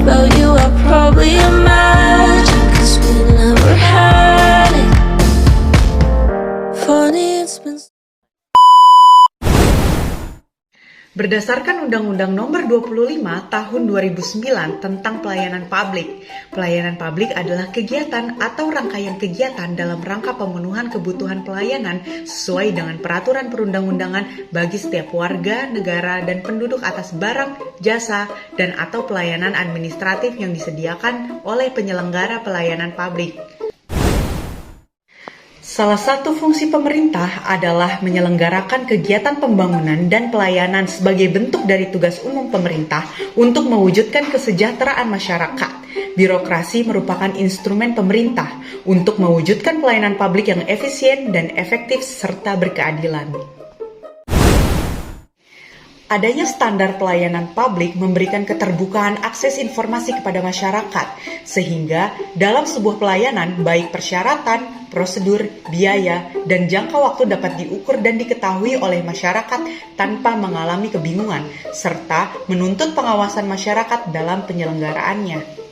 about you I probably imagine, 'cause we never had it. Funny it's been Berdasarkan Undang-Undang Nomor 25 Tahun 2009 tentang Pelayanan Publik, pelayanan publik adalah kegiatan atau rangkaian kegiatan dalam rangka pemenuhan kebutuhan pelayanan sesuai dengan peraturan perundang-undangan bagi setiap warga, negara, dan penduduk atas barang, jasa, dan atau pelayanan administratif yang disediakan oleh penyelenggara pelayanan publik. Salah satu fungsi pemerintah adalah menyelenggarakan kegiatan pembangunan dan pelayanan sebagai bentuk dari tugas umum pemerintah untuk mewujudkan kesejahteraan masyarakat. Birokrasi merupakan instrumen pemerintah untuk mewujudkan pelayanan publik yang efisien dan efektif serta berkeadilan. Adanya standar pelayanan publik memberikan keterbukaan akses informasi kepada masyarakat, sehingga dalam sebuah pelayanan baik persyaratan, prosedur, biaya, dan jangka waktu dapat diukur dan diketahui oleh masyarakat tanpa mengalami kebingungan, serta menuntut pengawasan masyarakat dalam penyelenggaraannya.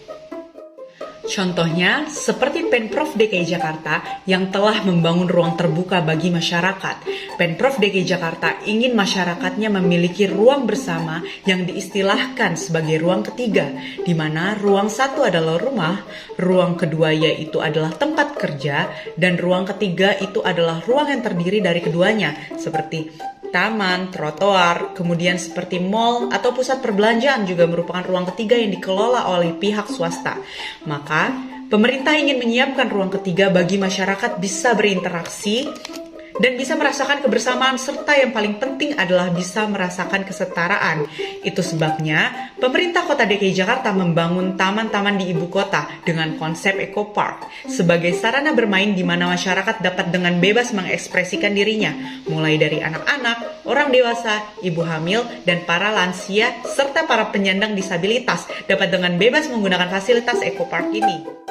Contohnya, seperti Pemprov DKI Jakarta yang telah membangun ruang terbuka bagi masyarakat. Pemprov DKI Jakarta ingin masyarakatnya memiliki ruang bersama yang diistilahkan sebagai ruang ketiga, di mana ruang satu adalah rumah, ruang kedua yaitu adalah tempat kerja, dan ruang ketiga itu adalah ruang yang terdiri dari keduanya, seperti taman, trotoar, kemudian seperti mal atau pusat perbelanjaan juga merupakan ruang ketiga yang dikelola oleh pihak swasta. Maka, pemerintah ingin menyiapkan ruang ketiga bagi masyarakat bisa berinteraksi dan bisa merasakan kebersamaan, serta yang paling penting adalah bisa merasakan kesetaraan. Itu sebabnya pemerintah Kota DKI Jakarta membangun taman-taman di ibu kota dengan konsep Eco Park sebagai sarana bermain di mana masyarakat dapat dengan bebas mengekspresikan dirinya, mulai dari anak-anak, orang dewasa, ibu hamil, dan para lansia serta para penyandang disabilitas dapat dengan bebas menggunakan fasilitas Eco Park ini.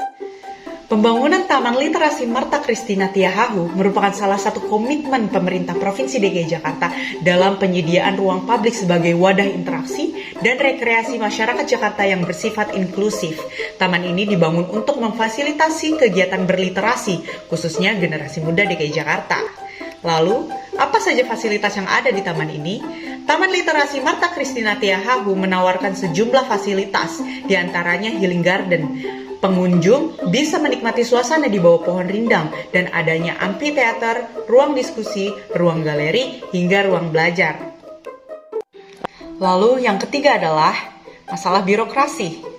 Pembangunan Taman Literasi Marta Christina Tiahahu merupakan salah satu komitmen pemerintah Provinsi DKI Jakarta dalam penyediaan ruang publik sebagai wadah interaksi dan rekreasi masyarakat Jakarta yang bersifat inklusif. Taman ini dibangun untuk memfasilitasi kegiatan berliterasi, khususnya generasi muda DKI Jakarta. Lalu, apa saja fasilitas yang ada di taman ini? Taman Literasi Marta Christina Tiahahu menawarkan sejumlah fasilitas, diantaranya healing garden. Pengunjung bisa menikmati suasana di bawah pohon rindang dan adanya amphitheater, ruang diskusi, ruang galeri, hingga ruang belajar. Lalu yang ketiga adalah masalah birokrasi.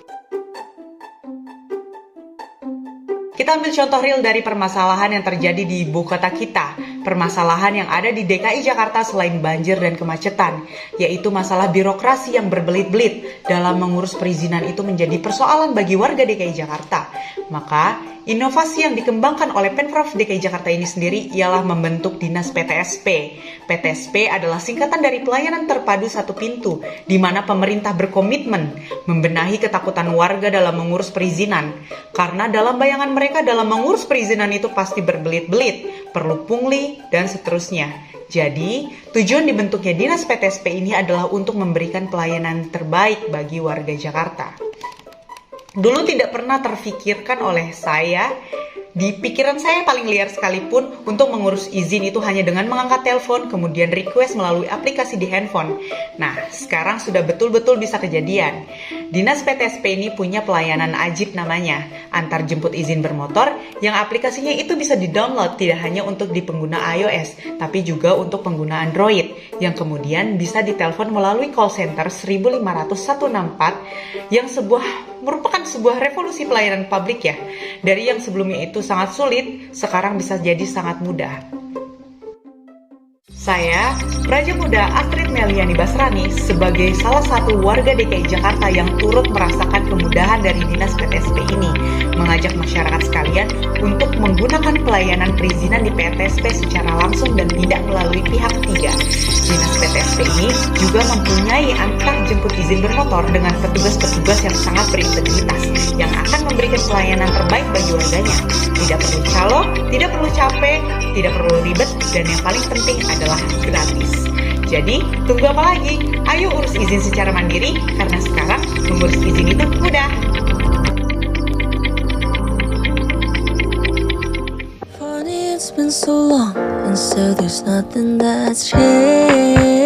Kita ambil contoh real dari permasalahan yang terjadi di ibu kota kita. Permasalahan yang ada di DKI Jakarta selain banjir dan kemacetan, yaitu masalah birokrasi yang berbelit-belit dalam mengurus perizinan itu menjadi persoalan bagi warga DKI Jakarta. Maka, inovasi yang dikembangkan oleh Pemprov DKI Jakarta ini sendiri ialah membentuk Dinas PTSP. PTSP adalah singkatan dari Pelayanan Terpadu Satu Pintu, di mana pemerintah berkomitmen membenahi ketakutan warga dalam mengurus perizinan. Karena dalam bayangan mereka dalam mengurus perizinan itu pasti berbelit-belit, perlu pungli, dan seterusnya. Jadi, tujuan dibentuknya Dinas PTSP ini adalah untuk memberikan pelayanan terbaik bagi warga Jakarta. Dulu tidak pernah terfikirkan oleh saya, di pikiran saya paling liar sekalipun untuk mengurus izin itu hanya dengan mengangkat telepon, kemudian request melalui aplikasi di handphone. Nah, sekarang sudah betul-betul bisa kejadian. Dinas PTSP ini punya pelayanan ajib namanya, antar jemput izin bermotor, yang aplikasinya itu bisa di-download tidak hanya untuk di pengguna iOS, tapi juga untuk pengguna Android, yang kemudian bisa ditelepon melalui call center 1500164, yang merupakan sebuah revolusi pelayanan publik ya. Dari yang sebelumnya itu sangat sulit, sekarang bisa jadi sangat mudah. Saya, Raja Muda Astrid Meliani Basrani, sebagai salah satu warga DKI Jakarta yang turut merasakan kemudahan dari Dinas PTSP ini, mengajak masyarakat sekalian untuk menggunakan pelayanan perizinan di PTSP secara langsung dan tidak melalui pihak ketiga. Dinas PTSP ini juga mempunyai antar jemput izin bermotor dengan petugas-petugas yang sangat berintegritas, yang akan memberikan pelayanan terbaik bagi warganya. Tidak perlu calo, tidak perlu capek, tidak perlu ribet, dan yang paling penting adalah gratis. Jadi, tunggu apa lagi? Ayo urus izin secara mandiri, karena sekarang mengurus izin itu mudah. Funny, it's been so long, and so there's nothing that's changed.